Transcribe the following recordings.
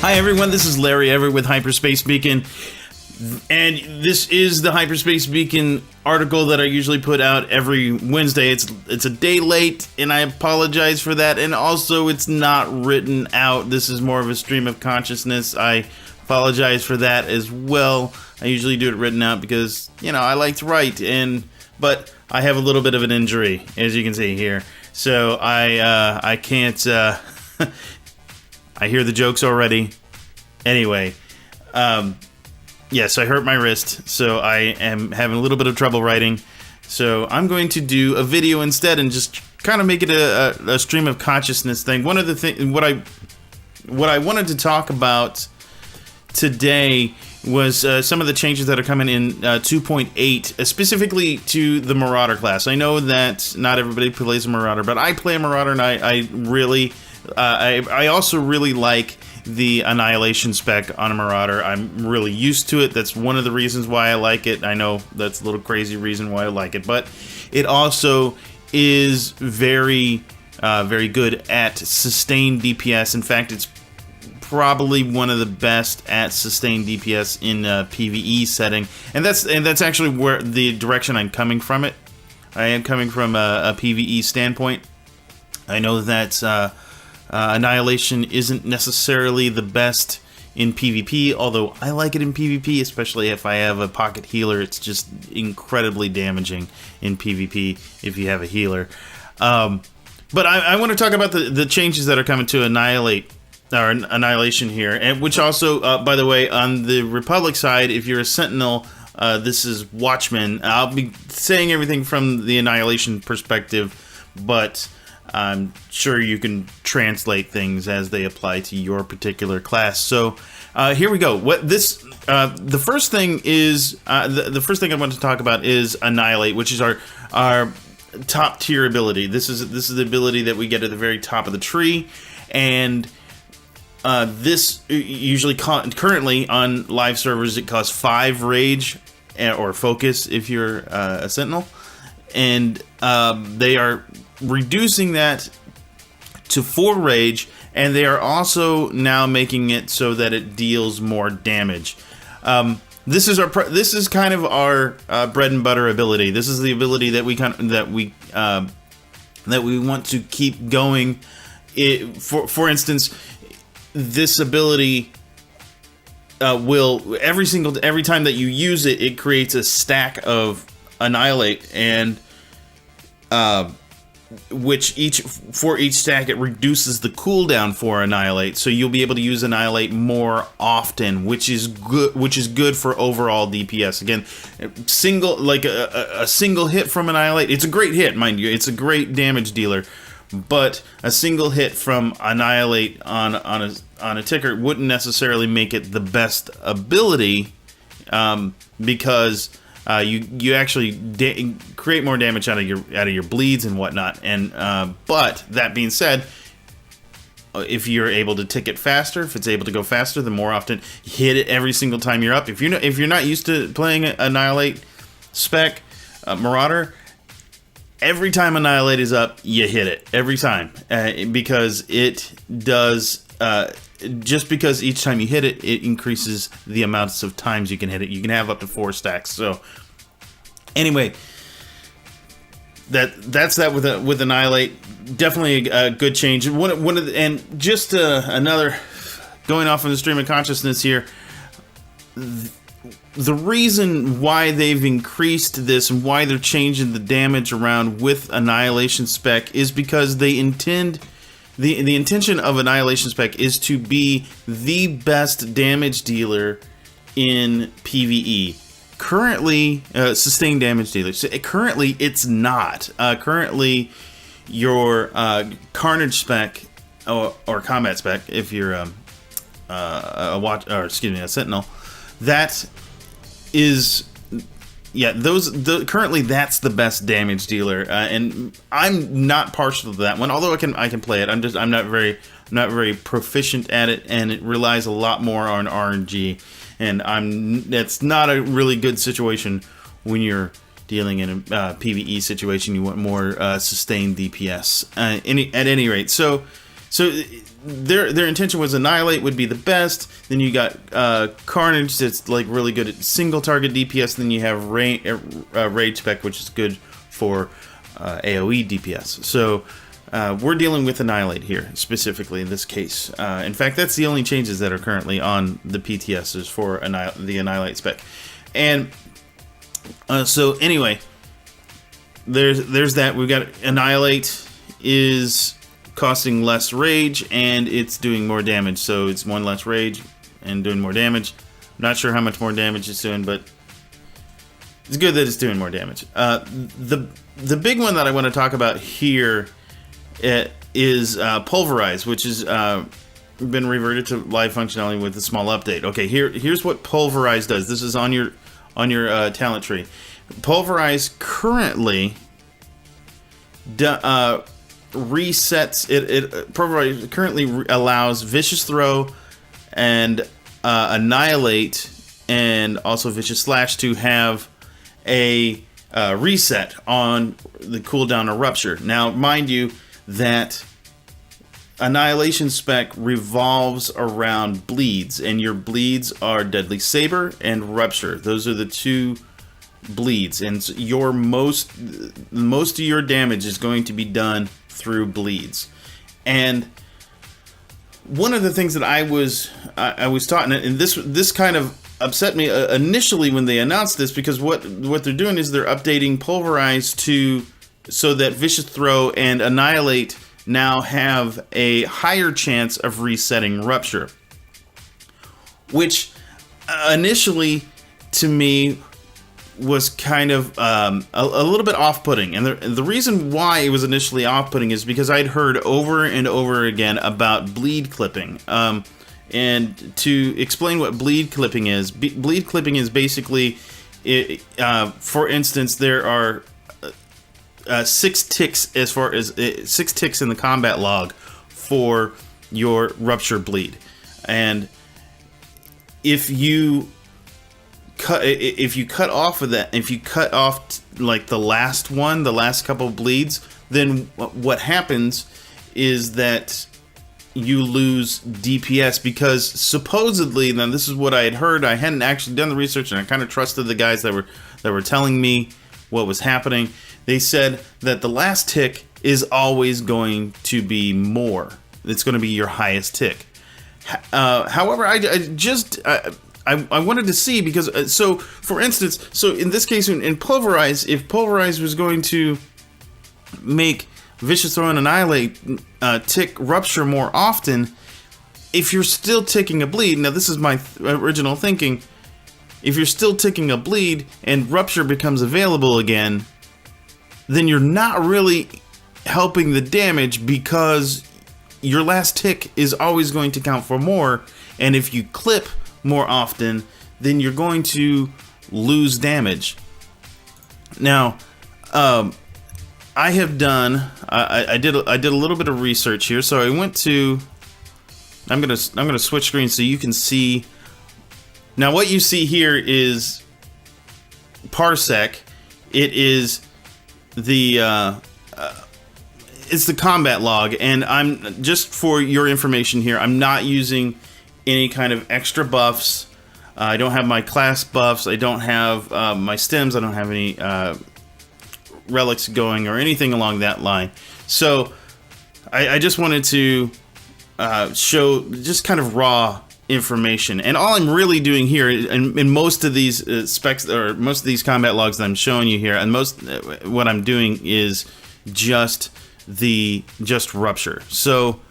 Hi everyone, this is Larry Everett with Hyperspace Beacon, and this is the Hyperspace Beacon article that I usually put out every Wednesday. It's a day late, and I apologize for that, and also it's not written out. This is more of a stream of consciousness. I apologize for that as well. I usually do it written out because, you know, I like to write, but I have a little bit of an injury, as you can see here, so I can't, I hear the jokes already. Anyway, yes, I hurt my wrist, so I am having a little bit of trouble writing. So I'm going to do a video instead and just kind of make it a stream of consciousness thing. One of the things, what I wanted to talk about today was some of the changes that are coming in 2.8, specifically to the Marauder class. I know that not everybody plays a Marauder, but I play a Marauder, and I really... I also really like the Annihilation spec on a Marauder. I'm really used to it. That's one of the reasons why I like it. I know that's a little crazy reason why I like it, but it also is very good at sustained DPS. In fact, it's probably one of the best at sustained DPS in a PvE setting, and that's actually where the direction I'm coming from it. I am coming from a PvE standpoint. I know that Annihilation isn't necessarily the best in PvP, although I like it in PvP, especially if I have a pocket healer. It's just incredibly damaging in PvP if you have a healer. But I want to talk about the changes that are coming to Annihilation here, and which also, by the way, on the Republic side, if you're a Sentinel, this is Watchman. I'll be saying everything from the Annihilation perspective, but I'm sure you can translate things as they apply to your particular class. So here we go. The first thing is the first thing I want to talk about is Annihilate, which is our top tier ability. This is the ability that we get at the very top of the tree, and this usually currently on live servers it costs 5 rage or focus if you're a Sentinel, and they are reducing that to 4 rage, and they are also now making it so that it deals more damage. This is kind of our bread and butter ability. This is the ability that we want to keep going. For instance, this ability will every time that you use it, it creates a stack of Annihilate, and for each stack it reduces the cooldown for Annihilate, so you'll be able to use Annihilate more often, which is good for overall DPS. Again, a single hit from Annihilate, it's a great hit, mind you, it's a great damage dealer, but a single hit from Annihilate on a ticker wouldn't necessarily make it the best ability, because you actually create more damage out of your bleeds and whatnot. And but that being said, if you're able to tick it faster, if it's able to go faster, the more often hit it every single time you're up. If you're not used to playing Annihilate spec Marauder, every time Annihilate is up, you hit it every time, because it does. Just because each time you hit it, it increases the amounts of times you can hit it. You can have up to 4 stacks. So anyway, that's that with Annihilate. Definitely a good change. And just another, going off on the stream of consciousness here. The reason why they've increased this and why they're changing the damage around with Annihilation spec is because they intend. The intention of Annihilation spec is to be the best damage dealer in PvE. Currently, sustained damage dealer. So currently, it's not. Currently, your Carnage spec or Combat spec, if you're a Sentinel, that is. Yeah, currently that's the best damage dealer, and I'm not partial to that one. Although I can play it, I'm not very proficient at it, and it relies a lot more on RNG, and that's not a really good situation when you're dealing in a PvE situation. You want more sustained DPS. At any rate, so So their intention was Annihilate would be the best. Then you got Carnage that's like really good at single target DPS. Then you have Rage Spec, which is good for AoE DPS. So we're dealing with Annihilate here, specifically in this case. In fact, that's the only changes that are currently on the PTSs for the Annihilate spec. And so anyway, there's that. We've got Annihilate is costing less rage, and it's doing more damage. So it's one less rage and doing more damage. I'm not sure how much more damage it's doing, but it's good that it's doing more damage. The big one that I want to talk about here is Pulverize, which has been reverted to live functionality with a small update. Okay, here's what Pulverize does. This is on your talent tree. Pulverize currently resets it. Pulverize currently allows Vicious Throw and Annihilate and also Vicious Slash to have a reset on the cooldown of Rupture. Now, mind you, that Annihilation spec revolves around bleeds, and your bleeds are Deadly Saber and Rupture. Those are the two bleeds, and your most of your damage is going to be done through bleeds. And one of the things that I was taught, and this kind of upset me initially when they announced this, because what they're doing is they're updating Pulverize so that Vicious Throw and Annihilate now have a higher chance of resetting Rupture, which initially to me was kind of a little bit off-putting. And the reason why it was initially off-putting is because I'd heard over and over again about bleed clipping. And to explain what bleed clipping is basically, for instance, there are 6 ticks in the combat log for your Rupture bleed, and if you cut off of that, if you cut off like the last couple of bleeds, then what happens is that you lose DPS, because supposedly, now this is what I had heard, I hadn't actually done the research, and I kind of trusted the guys that were telling me what was happening. They said that the last tick is always going to be more. It's going to be your highest tick. However, I wanted to see, because so for instance, so in this case in Pulverize, if Pulverize was going to make Vicious Throw and Annihilate tick Rupture more often, if you're still ticking a bleed, now this is my original thinking, if you're still ticking a bleed and Rupture becomes available again, then you're not really helping the damage, because your last tick is always going to count for more, and if you clip more often, then you're going to lose damage. Now, I have done. I did a little bit of research here, so I went to. I'm gonna switch screens so you can see. Now, what you see here is Parsec. It is it's the combat log, and I'm just for your information here, I'm not using any kind of extra buffs. I don't have my class buffs. I don't have my stems. I don't have any relics going or anything along that line. So I just wanted to show just kind of raw information, and all I'm really doing here in most of these specs, or most of these combat logs that I'm showing you here, and what I'm doing is just Rupture, so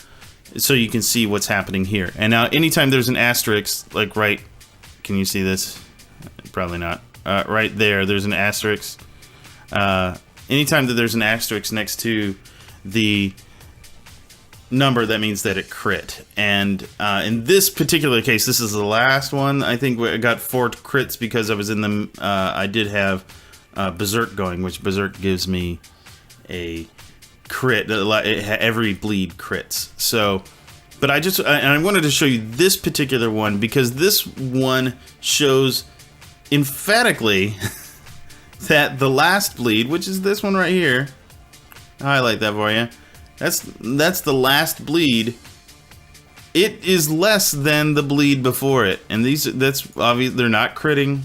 you can see what's happening here. And now anytime there's an asterisk, like right, can you see this? Probably not. Right there's an asterisk. Anytime that there's an asterisk next to the number, that means that it crit. And in this particular case, this is the last one. I think I got 4 crits because I was in them. I did have Berserk going, which Berserk gives me a crit. Every bleed crits. So, but I wanted to show you this particular one, because this one shows emphatically that the last bleed, which is this one right here, I'll highlight that for you. That's the last bleed. It is less than the bleed before it, and that's obvious. They're not critting,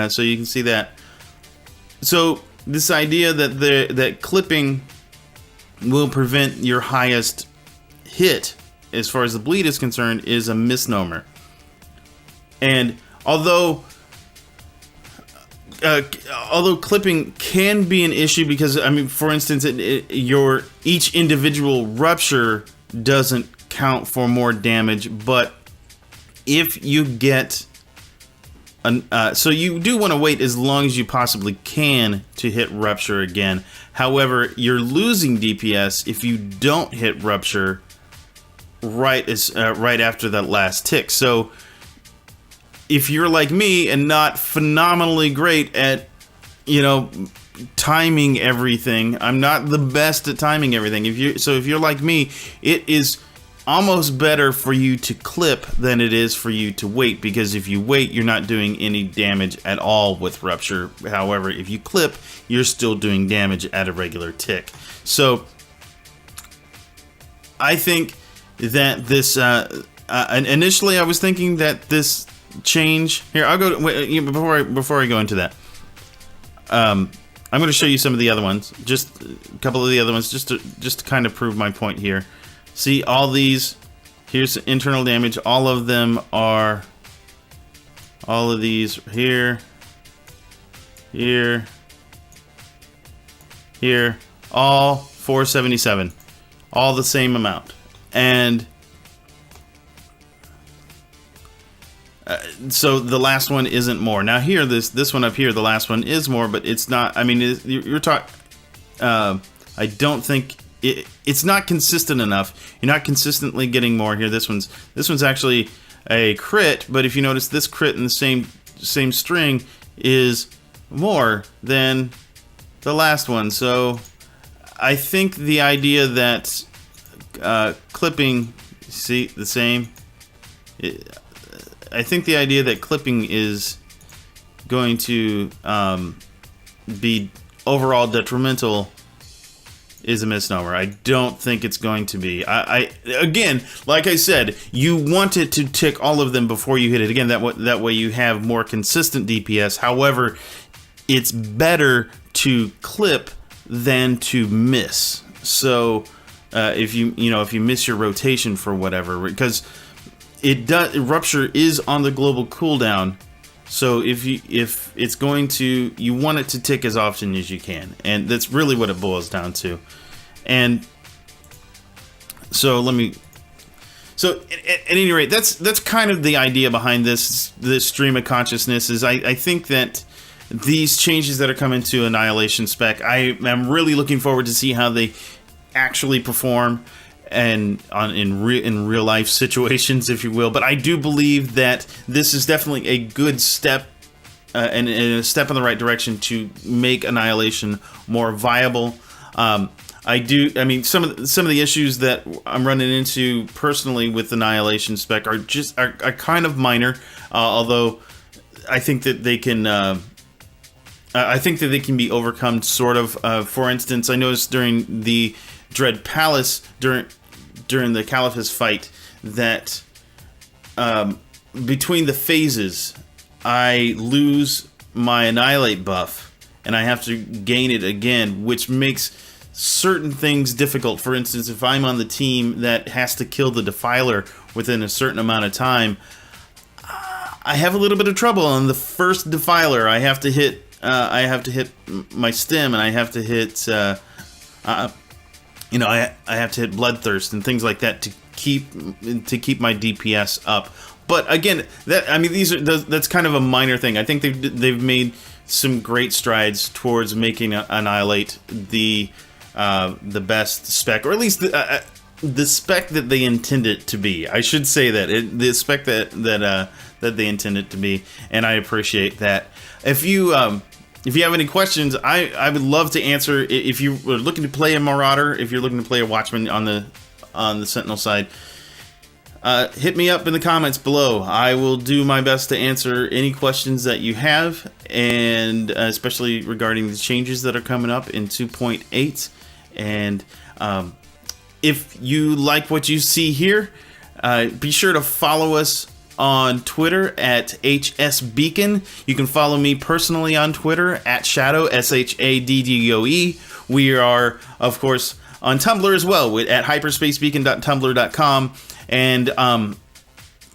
so you can see that. So this idea that clipping will prevent your highest hit as far as the bleed is concerned is a misnomer. And although clipping can be an issue because, I mean, for instance, each individual rupture doesn't count for more damage, but if you get so you do want to wait as long as you possibly can to hit rupture again. However, you're losing DPS if you don't hit rupture right after that last tick. So if you're like me and not phenomenally great at, timing everything, I'm not the best at timing everything. If you're like me, it is almost better for you to clip than it is for you to wait, because if you wait, you're not doing any damage at all with rupture. However, if you clip, you're still doing damage at a regular tick. So I think that this initially I was thinking that this change here, I'll go before I go into that, I'm going to show you some of the other ones, just a couple of the other ones, just to kind of prove my point here. See, all these, here's internal damage. All of these here, all 477, all the same amount. And so the last one isn't more. Now here, this one up here, the last one is more, but it's not. I mean, you're talking. I don't think it's not consistent enough. You're not consistently getting more here. This one's actually a crit, but if you notice, this crit in the same string is more than the last one. So I think the idea that clipping, see the same. I think the idea that clipping is going to be overall detrimental is a misnomer. I don't think it's going to be. I again, like I said, you want it to tick all of them before you hit it again. That way you have more consistent DPS. However, it's better to clip than to miss. So if you miss your rotation for whatever, because rupture is on the global cooldown. So if it's going to, you want it to tick as often as you can, and that's really what it boils down to. And so at any rate, that's kind of the idea behind this stream of consciousness. Is I think that these changes that are coming to Annihilation spec, I am really looking forward to see how they actually perform and in real life situations, if you will. But I do believe that this is definitely a good step and a step in the right direction to make Annihilation more viable. I mean, some of the issues that I'm running into personally with Annihilation spec are kind of minor, although I think that they can. I think that they can be overcome, sort of. For instance, I noticed during the Dread Palace, during the Caliphus fight, that between the phases, I lose my Annihilate buff, and I have to gain it again, which makes certain things difficult. For instance, if I'm on the team that has to kill the Defiler within a certain amount of time, I have a little bit of trouble on the first Defiler. I have to hit my stem, and I have to hit I have to hit Bloodthirst and things like that to keep my DPS up. But again, that's kind of a minor thing. I think they've made some great strides towards making Annihilate the best spec, or at least the spec that they intend it to be. I should say that the spec that they intend it to be, and I appreciate that. If you have any questions, I would love to answer. If you were looking to play a Marauder, if you're looking to play a Watchman on the Sentinel side, hit me up in the comments below. I will do my best to answer any questions that you have, and especially regarding the changes that are coming up in 2.8. And if you like what you see here, be sure to follow us on Twitter at HSBeacon. You can follow me personally on Twitter at Shadow, SHADDOE. We are, of course, on Tumblr as well at hyperspacebeacon.tumblr.com. And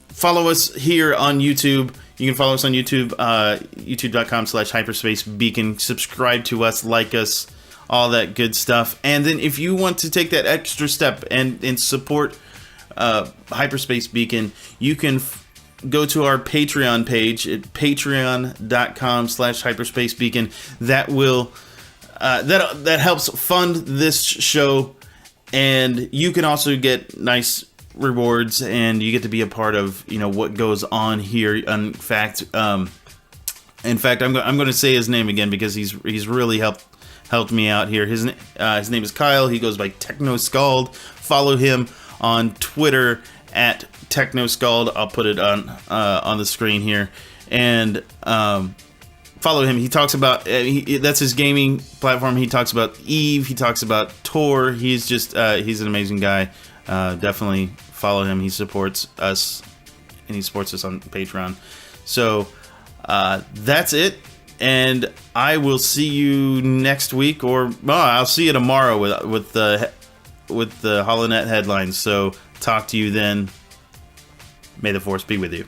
follow us here on YouTube. You can follow us on YouTube, youtube.com/hyperspacebeacon. Subscribe to us, like us, all that good stuff. And then if you want to take that extra step and support Hyperspace Beacon, you can go to our Patreon page at patreon.com/hyperspacebeacon. That will that helps fund this show, and you can also get nice rewards, and you get to be a part of what goes on here. In fact, I'm going to say his name again because he's really helped me out here. His name is Kyle. He goes by Techno Scald. Follow him on Twitter at Techno Scald. I'll put it on the screen here, and follow him. He talks about that's his gaming platform. He talks about Eve. He talks about Tor. He's just he's an amazing guy. Definitely follow him. He supports us, and he supports us on Patreon. So that's it, and I will see you next week, or I'll see you tomorrow with the HoloNet headlines. So talk to you then. May the Force be with you.